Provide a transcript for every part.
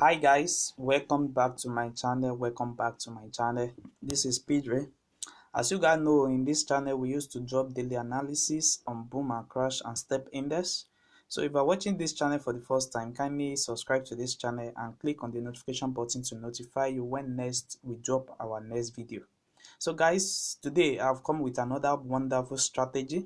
Hi guys, welcome back to my channel. This is Pedro. As you guys know, in this channel we used to drop daily analysis on boom and crash and step index. So if you're watching this channel for the first time, kindly subscribe to this channel and click on the notification button to notify you when next we drop our next video. So guys, today I've come with another wonderful strategy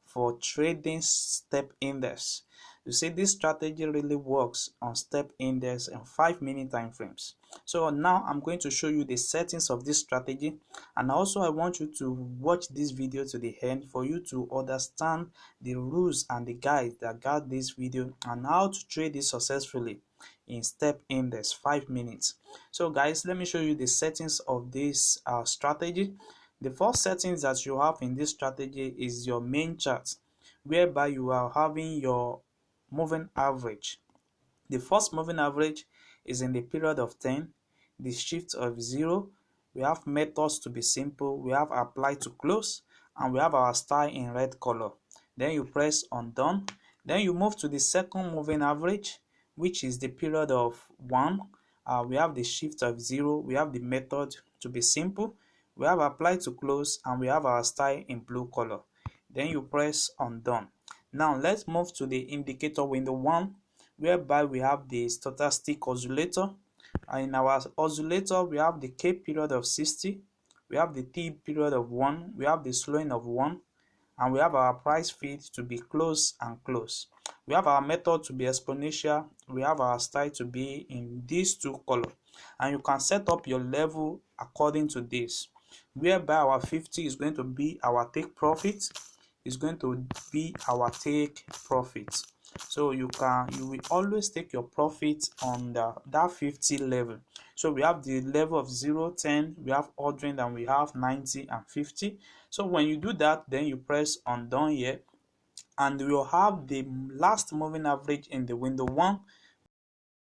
for trading step index. You see, this strategy really works on step index and 5-minute time frames. So now I'm going to show you the settings of this strategy, and also I want you to watch this video to the end for you to understand the rules and the guides that guide this video and how to trade it successfully in step index 5 minutes. So guys, let me show you the settings of this strategy. The first settings that you have in this strategy is your main chart, whereby you are having your moving average. The first moving average is in the period of 10, the shift of 0. We have methods to be simple, we have apply to close, and we have our style in red color. Then you press on done. Then you move to the second moving average, which is the period of 1. We have the shift of 0, we have the method to be simple, we have apply to close, and we have our style in blue color. Then you press on done. Now let's move to the indicator window 1, whereby we have the stochastic oscillator. And in our oscillator we have the K period of 60, we have the T period of 1, we have the slowing of 1, and we have our price feed to be close and close. We have our method to be exponential, we have our style to be in these two colors, and you can set up your level according to this, whereby our 50 is going to be our take profit, is going to be our take profit. So you will always take your profit on that 50 level. So we have the level of 0, 10, we have 100, and we have 90 and 50. So when you do that, then you press on done here, and you'll have the last moving average in the window 1,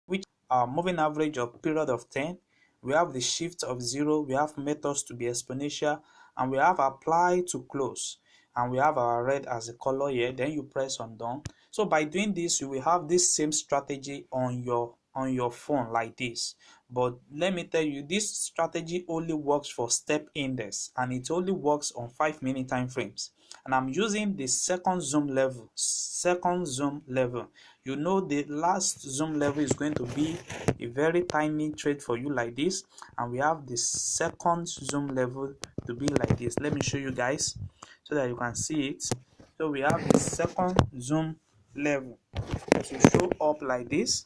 which are moving average of period of 10. We have the shift of 0, we have methods to be exponential, and we have apply to close, and we have our red as a color here. Then you press on done. So by doing this, you will have this same strategy on your phone like this. But let me tell you, this strategy only works for step index, and it only works on 5-minute time frames. And I'm using the second zoom level. You know, the last zoom level is going to be a very tiny trade for you like this, and we have the second zoom level to be like this. Let me show you guys so that you can see it. So we have the second zoom level to show up like this.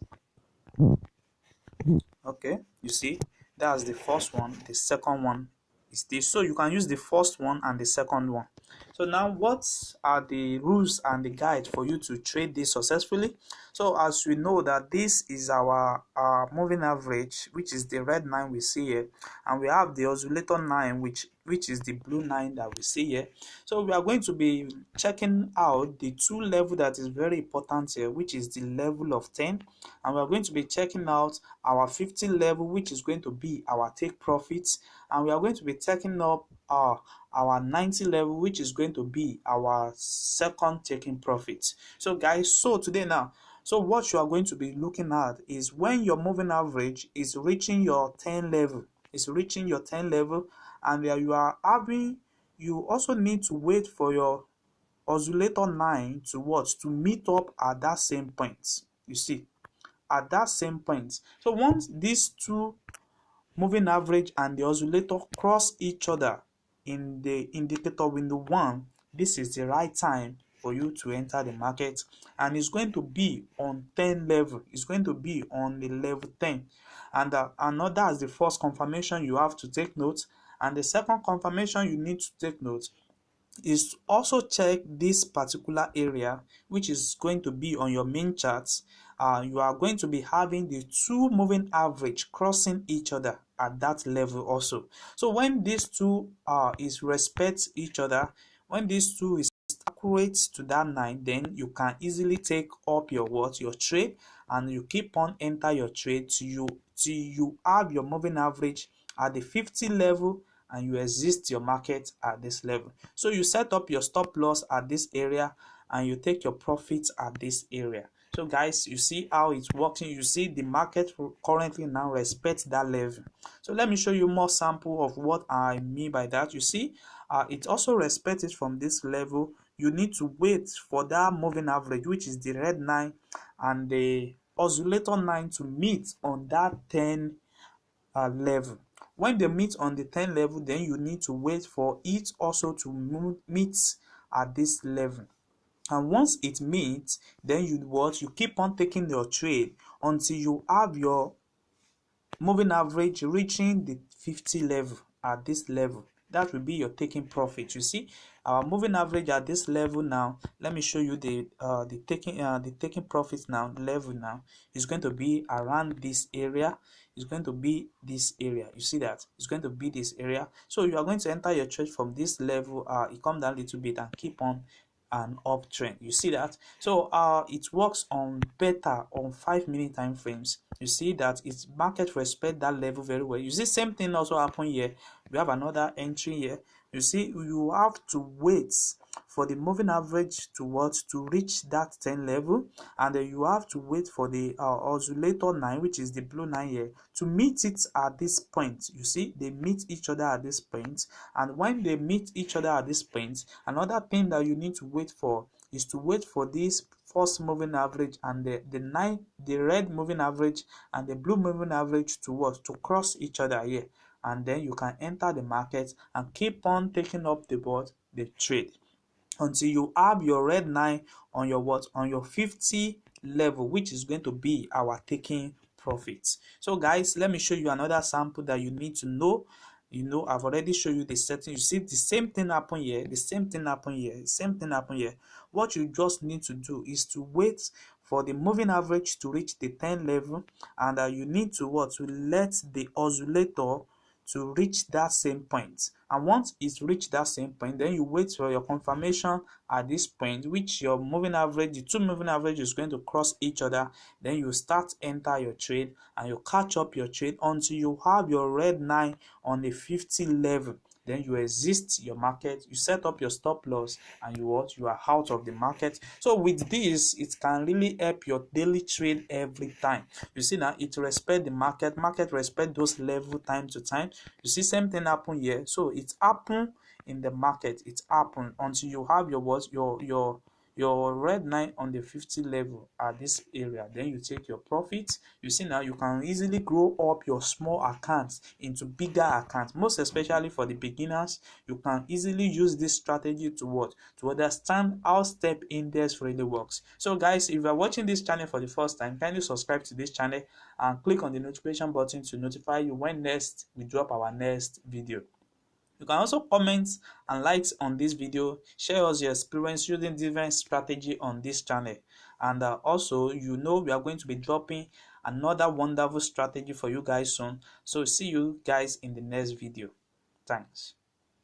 Okay, you see, that's the first one. The second one is this. So you can use the first one and the second one. So now, what are the rules and the guide for you to trade this successfully? So as we know that this is our moving average, which is the red line we see here, and we have the oscillator line, which is the blue line that we see here. So we are going to be checking out the two level that is very important here, which is the level of 10, and we are going to be checking out our 50 level, which is going to be our take profits, and we are going to be taking up our 90 level, which is going to be our second taking profit. So guys, so today now, so what you are going to be looking at is when your moving average is reaching your 10 level, and there you also need to wait for your oscillator line to meet up at that same point. You see, at that same point. So once these two moving average and the oscillator cross each other in the indicator window 1, this is the right time for you to enter the market, and it's going to be on 10 level. It's going to be on the level 10, and another is the first confirmation you have to take note, and the second confirmation you need to take note is also check this particular area, which is going to be on your main charts. You are going to be having the two moving average crossing each other at that level also. So when these two is respect each other, when these two is accurate to that line, then you can easily take up your trade, and you keep on enter your trade till you have your moving average at the 50 level, and you exit your market at this level. So you set up your stop loss at this area, and you take your profits at this area. So guys, you see how it's working. You see the market currently now respects that level. So let me show you more sample of what I mean by that. You see, it also respects it from this level. You need to wait for that moving average, which is the red line, and the oscillator line to meet on that 10 level. When they meet on the 10 level, then you need to wait for it also to meet at this level. And once it meets, then you keep on taking your trade until you have your moving average reaching the 50 level. At this level, that will be your taking profit. You see, our moving average at this level now, let me show you the taking profit now level now is going to be around this area. It's going to be this area. You see that it's going to be this area. So you are going to enter your trade from this level. It come down a little bit and keep on an uptrend. You see that? So it works on better on 5-minute time frames. You see that its market respect that level very well. You see same thing also happen here. We have another entry here. You see, you have to wait for the moving average to reach that 10 level, and then you have to wait for the oscillator 9, which is the blue 9 here, to meet it at this point. You see, they meet each other at this point, and when they meet each other at this point, another thing that you need to wait for is to wait for this first moving average and the red moving average and the blue moving average to cross each other here, and then you can enter the market and keep on taking up the trade until you have your red 9 on your 50 level, which is going to be our taking profit. So guys, let me show you another sample that you need to know. You know, I've already shown you the setting. You see the same thing happen here, the same thing happen here, the same thing happen here. What you just need to do is to wait for the moving average to reach the 10 level, and you need to let the oscillator to reach that same point. And once it's reached that same point, then you wait for your confirmation at this point, which your moving average, the two moving average is going to cross each other. Then you start enter your trade and you catch up your trade until you have your red 9 on the 50 level. Then you exit your market, you set up your stop loss, and you are out of the market. So with this, it can really help your daily trade every time. You see now, it respect the market respect those level time to time. You see same thing happen here. So it happen in the market, it happen until you have your red 9 on the 50 level at this area. Then you take your profit. You see now, you can easily grow up your small accounts into bigger accounts. Most especially for the beginners, you can easily use this strategy to understand how step index really works. So guys, if you are watching this channel for the first time, kindly subscribe to this channel and click on the notification button to notify you when next we drop our next video. You can also comment and like on this video, share us your experience using different strategy on this channel, and also we are going to be dropping another wonderful strategy for you guys soon. So see you guys in the next video. Thanks.